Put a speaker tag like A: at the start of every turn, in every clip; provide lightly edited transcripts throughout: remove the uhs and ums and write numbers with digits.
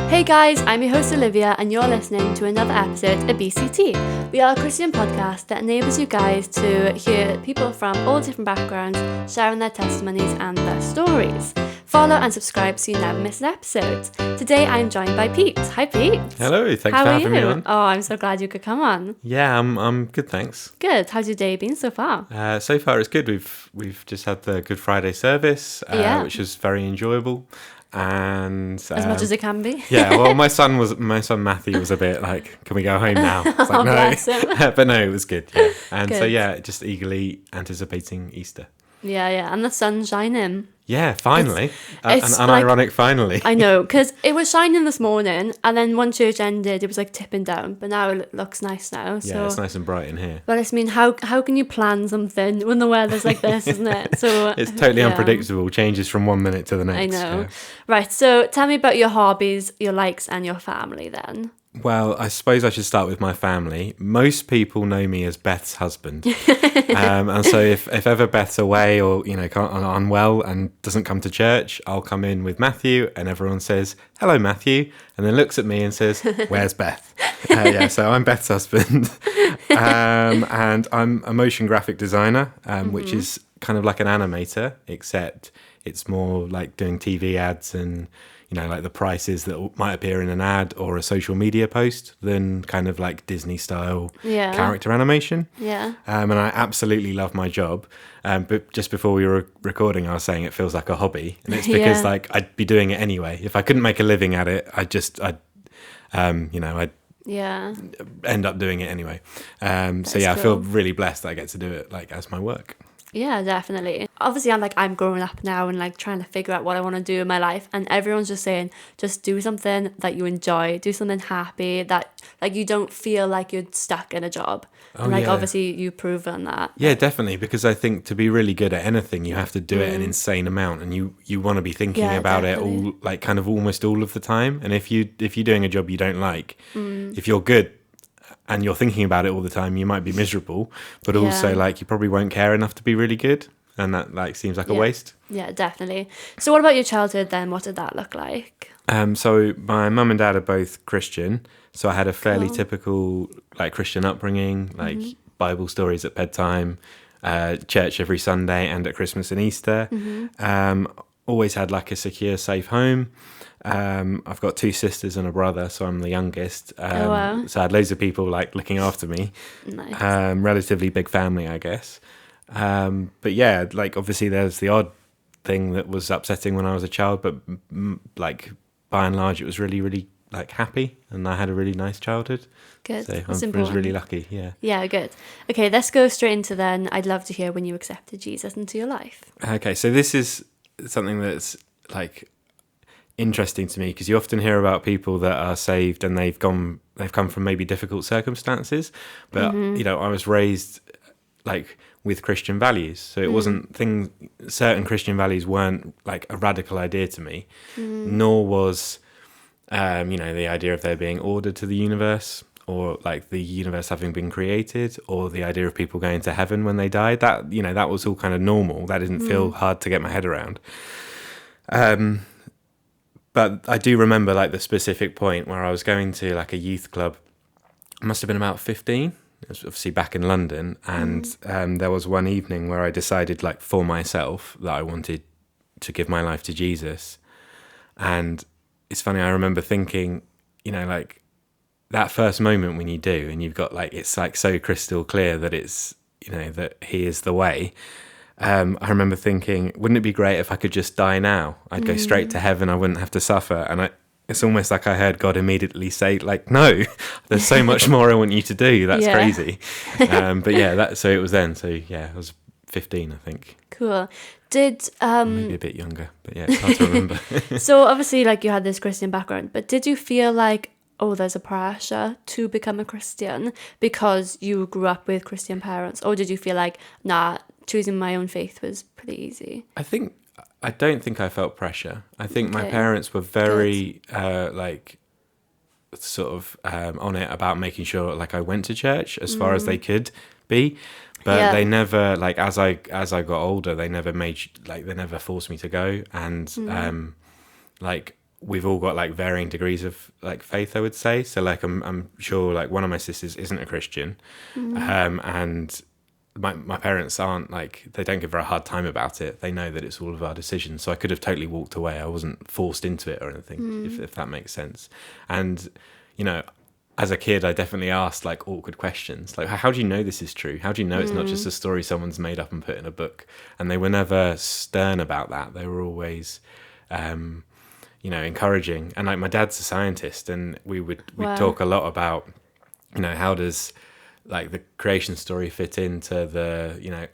A: Hey guys, I'm your host Olivia and you're listening to another episode of BCT. We are a Christian podcast that enables you guys to hear people from all different backgrounds sharing their testimonies and their stories. Follow and subscribe so you never miss an episode. Today I'm joined by Pete. Hi Pete.
B: Hello, thanks for having me on.
A: Oh, I'm so glad you could come on.
B: Yeah, I'm good, thanks.
A: Good. How's your day been so far?
B: So far it's good. We've just had the Good Friday service, which was very enjoyable. And
A: as much as it can be.
B: Yeah, well, my son Matthew was a bit like, can we go home now? It's like, no.
A: Bless him.
B: But no, it was good. Yeah, and
A: Good.
B: so yeah, just eagerly anticipating Easter.
A: Yeah, and the sun's shining.
B: Yeah, finally,
A: It's
B: an
A: like-
B: unironic finally.
A: I know, because it was shining this morning, and then when church ended, it was like tipping down. But now it looks nice now.
B: Yeah,
A: So.
B: it's nice and bright in here.
A: But I mean, how can you plan something when the weather's like this, isn't it? So
B: It's totally
A: yeah.
B: unpredictable. Changes from one minute to the next.
A: I know.
B: Yeah.
A: Right. So tell me about your hobbies, your likes, and your family then.
B: Well, I suppose I should start with my family. Most people know me as Beth's husband. And so if ever Beth's away or, unwell and doesn't come to church, I'll come in with Matthew and everyone says, hello, Matthew, and then looks at me and says, where's Beth? So I'm Beth's husband. And I'm a motion graphic designer, which is kind of like an animator, except it's more like doing TV ads and like the prices that might appear in an ad or a social media post than kind of like Disney style character animation.
A: Yeah.
B: And I absolutely love my job. But just before we were recording, I was saying it feels like a hobby. And it's because like I'd be doing it anyway. If I couldn't make a living at it, I'd end up doing it anyway. I feel really blessed that I get to do it like as my work.
A: Yeah, definitely. Obviously, I'm growing up now and like trying to figure out what I want to do in my life, and everyone's just saying, just do something that you enjoy, do something happy that like you don't feel like you're stuck in a job. And obviously you've proven that.
B: Yeah, definitely, because I think to be really good at anything, you have to do it an insane amount, and you want to be thinking about
A: definitely.
B: it all, like kind of almost all of the time. And if you're doing a job you don't like, if you're good and you're thinking about it all the time, you might be miserable, but also like you probably won't care enough to be really good, and that like seems like a waste.
A: Yeah, definitely. So what about your childhood then? What did that look like?
B: So my mum and dad are both Christian, so I had a fairly typical like Christian upbringing, like Bible stories at bedtime, church every Sunday and at Christmas and Easter. Always had like a secure, safe home. I've got two sisters and a brother, so I'm the youngest.
A: Wow.
B: So I had loads of people like looking after me.
A: Nice.
B: Relatively big family, I guess. But yeah, like obviously there's the odd thing that was upsetting when I was a child, but like by and large it was really, really like happy, and I had a really nice childhood.
A: Good.
B: So
A: That's
B: I was
A: important.
B: really lucky. Yeah.
A: Yeah, good. Okay, let's go straight into then. I'd love to hear when you accepted Jesus into your life.
B: Okay, so this is something that's like interesting to me, because you often hear about people that are saved and they've come from maybe difficult circumstances, but I was raised like with Christian values, so it wasn't certain Christian values weren't like a radical idea to me, nor was the idea of there being order to the universe, or like the universe having been created, or the idea of people going to heaven when they died. That that was all kind of normal. That didn't feel hard to get my head around. But I do remember like the specific point where I was going to like a youth club. I must have been about 15. It was obviously back in London, and there was one evening where I decided like for myself that I wanted to give my life to Jesus. And it's funny, I remember thinking, like that first moment when you do, and you've got like, it's like so crystal clear that it's, that he is the way. I remember thinking, wouldn't it be great if I could just die now? I'd go straight to heaven. I wouldn't have to suffer. And it's almost like I heard God immediately say, like, no, there's so much more I want you to do. That's crazy. But yeah, so it was then. So yeah, I was 15, I think.
A: Cool. Did
B: maybe a bit younger, but yeah, it's hard to remember.
A: So obviously like you had this Christian background, but did you feel like, oh, there's a pressure to become a Christian because you grew up with Christian parents, or did you feel like, nah, choosing my own faith was pretty easy?
B: I don't think I felt pressure. I think my parents were very like sort of on it about making sure like I went to church as far as they could be, but they never, like as I got older, they never forced me to go, and like we've all got like varying degrees of like faith, I would say. So like I'm sure like one of my sisters isn't a Christian, and my parents aren't like, they don't give her a hard time about it. They know that it's all of our decisions. So I could have totally walked away. I wasn't forced into it or anything, if that makes sense. And you know, as a kid, I definitely asked like awkward questions, like how do you know this is true? How do you know it's not just a story someone's made up and put in a book? And they were never stern about that. They were always you know, encouraging. And like my dad's a scientist, and we'd talk a lot about, you know, how does like the creation story fit into the, you know,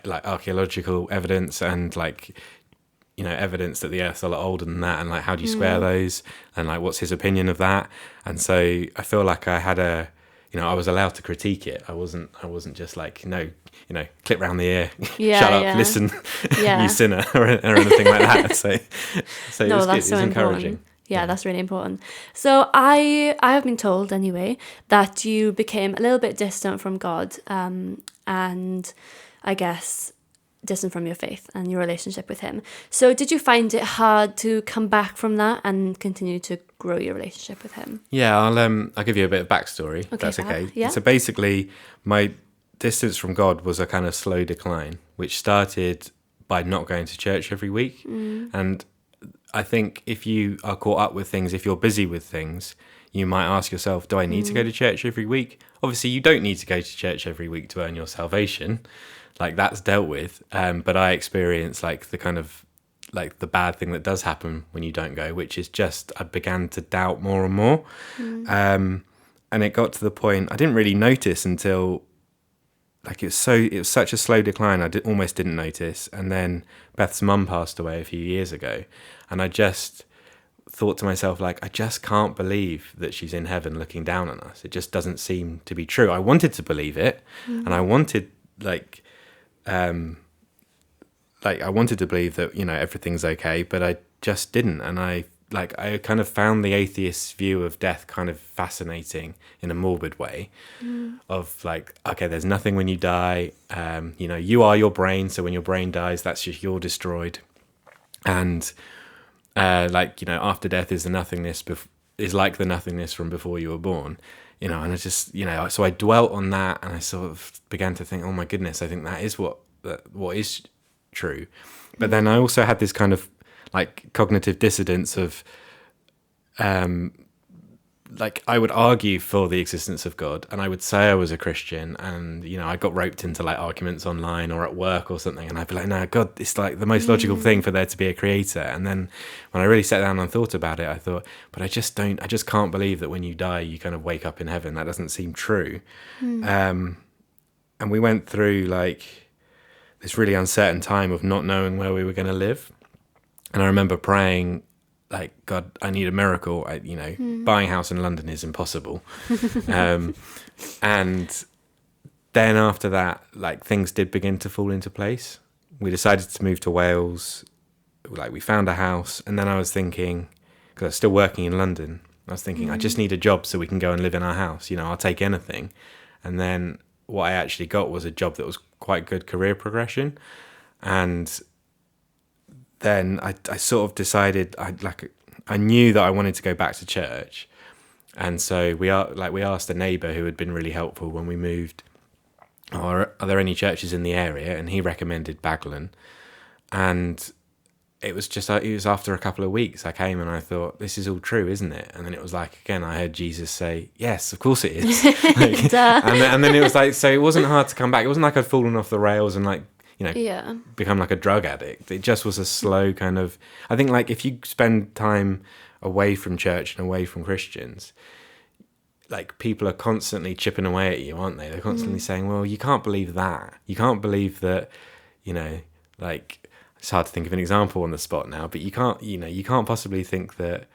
B: like archaeological evidence and like, you know, evidence that the Earth's a lot older than that, and like how do you square those, and like what's his opinion of that? And so I feel like I had a, you know, I was allowed to critique it. I wasn't just like, no, you know, clip round the ear, shut up, listen, you sinner, or anything like that. So
A: no,
B: it was,
A: that's
B: it was
A: so
B: encouraging.
A: Important. Yeah, that's really important. So I have been told anyway that you became a little bit distant from God, and I guess distant from your faith and your relationship with him. So did you find it hard to come back from that and continue to grow your relationship with him?
B: Yeah, I'll give you a bit of backstory, if that's okay.
A: Yeah.
B: So basically, my distance from God was a kind of slow decline, which started by not going to church every week. And I think if you are caught up with things, if you're busy with things, you might ask yourself, do I need to go to church every week? Obviously, you don't need to go to church every week to earn your salvation. Like, that's dealt with. But I experience like the kind of like the bad thing that does happen when you don't go, which is just I began to doubt more and more. And it got to the point I didn't really notice until like it was such a slow decline. I almost didn't notice. And then Beth's mum passed away a few years ago, and I just thought to myself, like, I just can't believe that she's in heaven looking down on us. It just doesn't seem to be true. I wanted to believe it, and I wanted I wanted to believe that, you know, everything's okay, but I just didn't. And I kind of found the atheist view of death kind of fascinating in a morbid way, of like, okay, there's nothing when you die. You know, you are your brain, so when your brain dies, that's just, you're destroyed. And like, you know, after death is the nothingness, is like the nothingness from before you were born. You know, and I just, you know, so I dwelt on that, and I sort of began to think, oh my goodness, I think that is what is true. But then I also had this kind of like cognitive dissonance of like I would argue for the existence of God, and I would say I was a Christian, and you know, I got roped into like arguments online or at work or something, and I'd be like, no, God, it's like the most logical thing for there to be a creator. And then when I really sat down and thought about it, I thought, but I just can't believe that when you die you kind of wake up in heaven. That doesn't seem true. And we went through like this really uncertain time of not knowing where we were going to live, and I remember praying, like, God, I need a miracle. Buying a house in London is impossible. And then after that, like, things did begin to fall into place. We decided to move to Wales. Like, we found a house, and then I was thinking, because I was still working in London, I was thinking, I just need a job so we can go and live in our house. You know, I'll take anything. And then what I actually got was a job that was quite good career progression. And then I sort of decided I knew that I wanted to go back to church, and so we asked a neighbour who had been really helpful when we moved, are there any churches in the area? And he recommended Baglan, and it was after a couple of weeks I came and I thought, this is all true, isn't it? And then it was like, again, I heard Jesus say, yes, of course it is. and then it was like, so it wasn't hard to come back. It wasn't like I'd fallen off the rails and like, you know, become like a drug addict. It just was a slow kind of, I think like if you spend time away from church and away from Christians, like people are constantly chipping away at you, aren't they? They're constantly saying, well, you can't believe that. You can't believe that, you know, like, it's hard to think of an example on the spot now, but you can't possibly think that,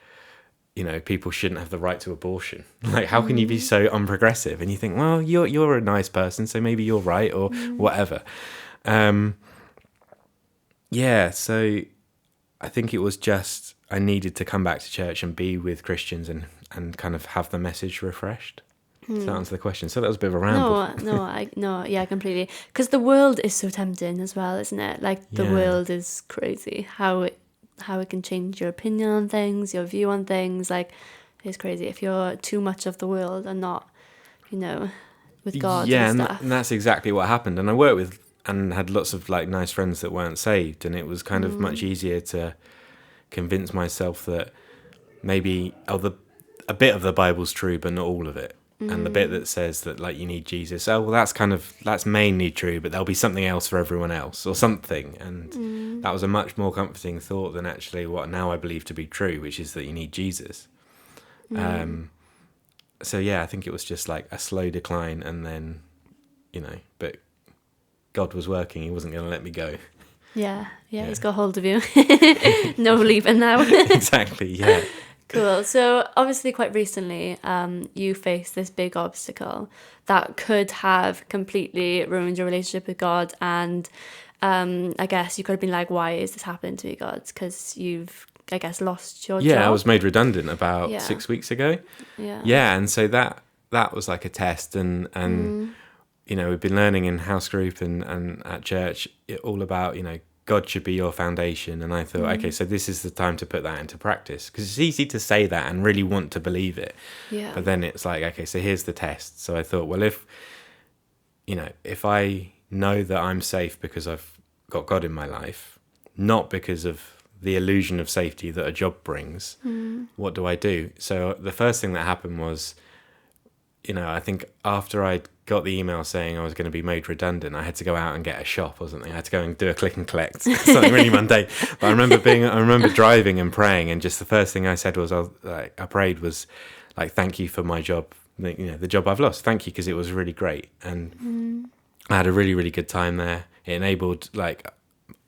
B: you know, people shouldn't have the right to abortion. Like, how can you be so unprogressive? And you think, well, you're a nice person, so maybe you're right, or whatever. So I think it was just, I needed to come back to church and be with Christians and kind of have the message refreshed. Does that answer the question? So that was a bit of a ramble.
A: Yeah, completely. Because the world is so tempting as well, isn't it? Like, the world is crazy. How how it can change your opinion on things, your view on things. Like, it's crazy if you're too much of the world and not, with God
B: Yeah,
A: and stuff.
B: and that's exactly what happened. And I worked with and had lots of like nice friends that weren't saved, and it was kind of much easier to convince myself that maybe a bit of the Bible's true, but not all of it. And the bit that says that like you need Jesus, that's mainly true, but there'll be something else for everyone else or something. And that was a much more comforting thought than actually what now I believe to be true, which is that you need Jesus. So yeah, I think it was just like a slow decline, and then, but God was working. He wasn't going to let me go.
A: Yeah, he's got hold of you. No leaving now.
B: Exactly, yeah.
A: Cool. So obviously quite recently, you faced this big obstacle that could have completely ruined your relationship with God. And I guess you could have been like, why is this happening to me, God? Because you've, I guess, lost your job.
B: Yeah, I was made redundant about 6 weeks ago.
A: Yeah.
B: Yeah, and so that was like a test. And we've been learning in house group and at church all about, God should be your foundation. And I thought, okay, so this is the time to put that into practice, because it's easy to say that and really want to believe it.
A: Yeah.
B: But then it's like, okay, so here's the test. So I thought, well, if I know that I'm safe because I've got God in my life, not because of the illusion of safety that a job brings, what do I do? So the first thing that happened was, I think after I'd got the email saying I was going to be made redundant, I had to go out and get a shop or something. I had to go and do a click and collect, something really mundane. But I remember driving and praying, and just the first thing I said was, I prayed was like, thank you for my job, the job I've lost. Thank you, because it was really great. And I had a really, really good time there. It enabled like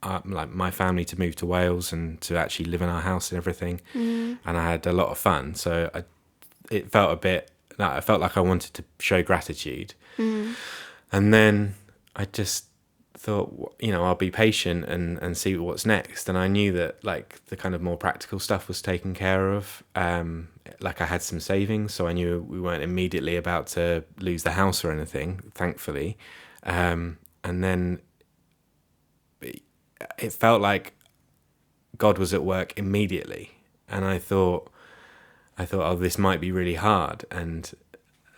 B: my family to move to Wales and to actually live in our house and everything. And I had a lot of fun. So it felt I felt like I wanted to show gratitude. And then I just thought, I'll be patient and see what's next. And I knew that like the kind of more practical stuff was taken care of. Like I had some savings, so I knew we weren't immediately about to lose the house or anything, thankfully. And then it felt like God was at work immediately. And I thought, oh, this might be really hard. And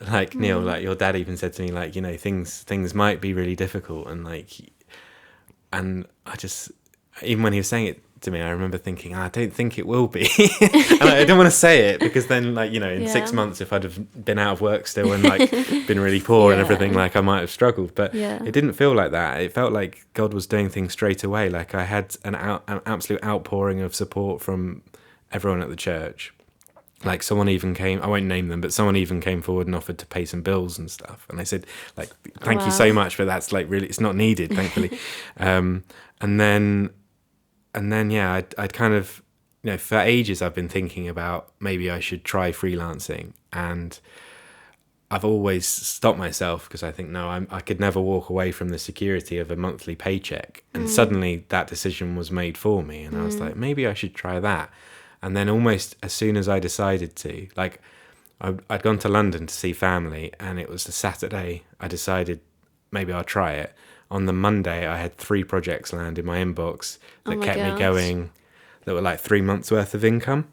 B: like Neil, like your dad even said to me, like, things might be really difficult. And and I just, even when he was saying it to me, I remember thinking, I don't think it will be. And I don't want to say it, because then like, in 6 months, if I'd have been out of work still and like been really poor and everything, like I might have struggled. But it didn't feel like that. It felt like God was doing things straight away. Like I had an absolute outpouring of support from everyone at the church. Like someone even came, I won't name them, but someone even came forward and offered to pay some bills and stuff. And I said, like, thank you so much, but that's like really, it's not needed, thankfully. And then, yeah, I'd kind of, for ages I've been thinking about maybe I should try freelancing. And I've always stopped myself, because I think, no, I could never walk away from the security of a monthly paycheck. And suddenly that decision was made for me. And I was like, maybe I should try that. And then almost as soon as I decided to, like, I'd gone to London to see family, and it was the Saturday I decided maybe I'll try it. On the Monday, I had 3 projects land in my inbox that kept me going, that were like 3 months worth of income.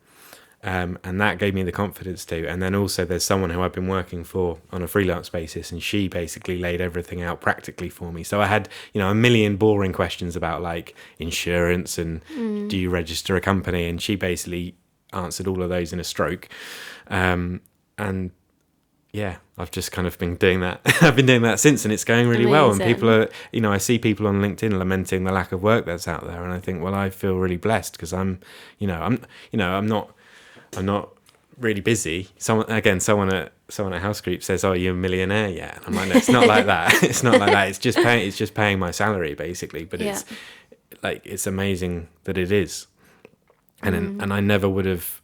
B: And that gave me the confidence to. And then also there's someone who I've been working for on a freelance basis, and she basically laid everything out practically for me. So I had, a million boring questions about like insurance and do you register a company? And she basically answered all of those in a stroke. And yeah, I've just kind of been doing that. I've been doing that since, and it's going really well. And people are, I see people on LinkedIn lamenting the lack of work that's out there. And I think, well, I feel really blessed, because I'm not really busy. Someone at house group says, "Oh, you're a millionaire yet?" And I'm like, no, it's not like that. It's not like that. It's just paying my salary basically. But it's like, it's amazing that it is. And I never would have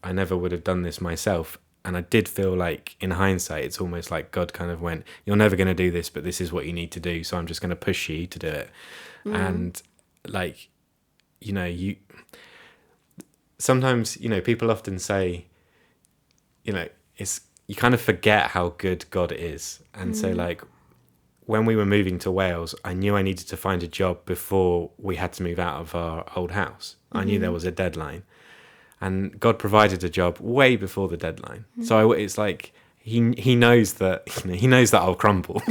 B: done this myself. And I did feel like, in hindsight, it's almost like God kind of went, "You're never going to do this, but this is what you need to do. So I'm just going to push you to do it." And like, you sometimes, people often say, it's, you kind of forget how good God is. And so like, when we were moving to Wales, I knew I needed to find a job before we had to move out of our old house. I knew there was a deadline, and God provided a job way before the deadline. So it's like he knows that he knows that I'll crumble.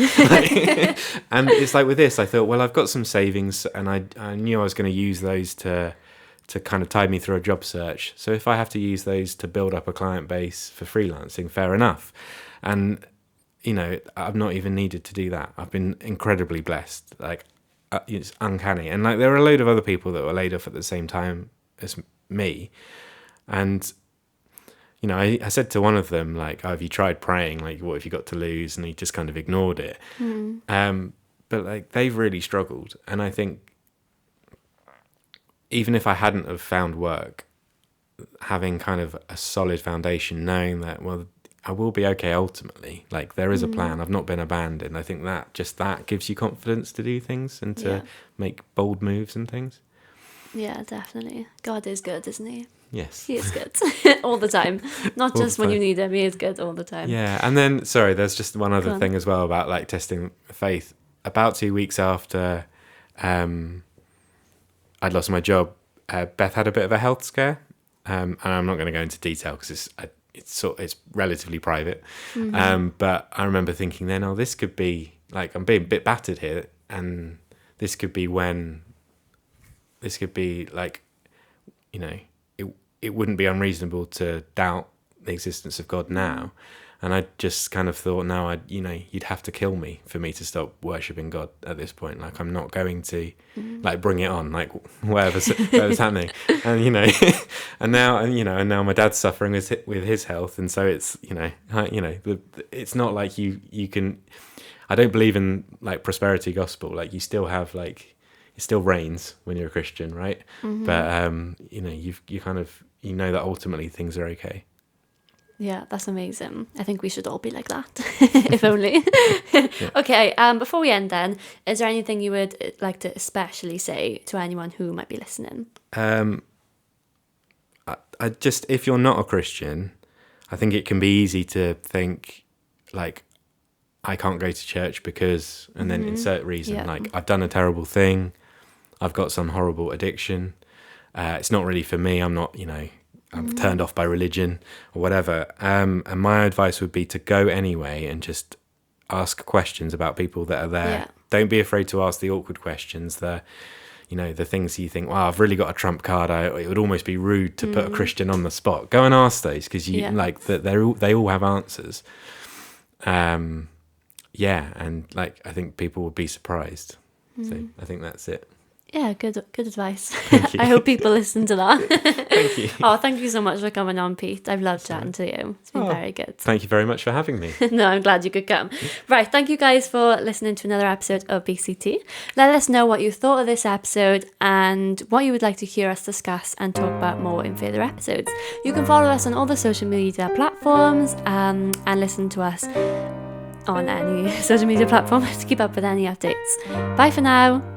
B: And it's like with this, I thought, well, I've got some savings, and I knew I was going to use those to kind of tide me through a job search. So if I have to use those to build up a client base for freelancing, fair enough. And I've not even needed to do that. I've been incredibly blessed. Like, it's uncanny. And like, there were a load of other people that were laid off at the same time as me. And, I said to one of them, like, oh, have you tried praying? Like, what have you got to lose? And he just kind of ignored it. But like, they've really struggled. And I think even if I hadn't have found work, having kind of a solid foundation, knowing that, well, I will be okay ultimately. Like, there is a plan. I've not been abandoned. I think that gives you confidence to do things and to make bold moves and things. Yeah,
A: definitely. God is good, isn't he?
B: Yes.
A: He is good all the time. Not just when you need him, he is good all the time.
B: Yeah, and then, sorry, there's just one other thing as well about like testing faith. About 2 weeks after I'd lost my job, Beth had a bit of a health scare. And I'm not going to go into detail because it's relatively private. But I remember thinking then, this could be, like, I'm being a bit battered here, and this could be like, it wouldn't be unreasonable to doubt the existence of God now. And I just kind of thought, no, you'd have to kill me for me to stop worshipping God at this point. Like, I'm not going to, like, bring it on, like, whatever's happening. And, and now my dad's suffering with his health. And so it's, it's not like you can, I don't believe in, like, prosperity gospel. Like, you still have, like, it still rains when you're a Christian, right? But, you kind of, that ultimately things are okay.
A: Yeah, that's amazing. I think we should all be like that, if only. Okay, before we end then, is there anything you would like to especially say to anyone who might be listening?
B: I just, if you're not a Christian, I think it can be easy to think, like, I can't go to church because, and then insert reason, like, I've done a terrible thing, I've got some horrible addiction, it's not really for me, I'm not, I'm turned off by religion or whatever. And my advice would be to go anyway and just ask questions about people that are there. Yeah. Don't be afraid to ask the awkward questions, the things you think, wow, I've really got a trump card. It would almost be rude to put a Christian on the spot. Go and ask those, because they all have answers. And like, I think people would be surprised. So I think that's it.
A: Yeah, good advice. I hope people listen to that.
B: Thank you.
A: Thank you so much for coming on, Pete. I've loved chatting to you. It's been very good.
B: Thank you very much for having me.
A: No, I'm glad you could come. Right, thank you guys for listening to another episode of BCT. Let us know what you thought of this episode and what you would like to hear us discuss and talk about more in further episodes. You can follow us on all the social media platforms and listen to us on any social media platform to keep up with any updates. Bye for now.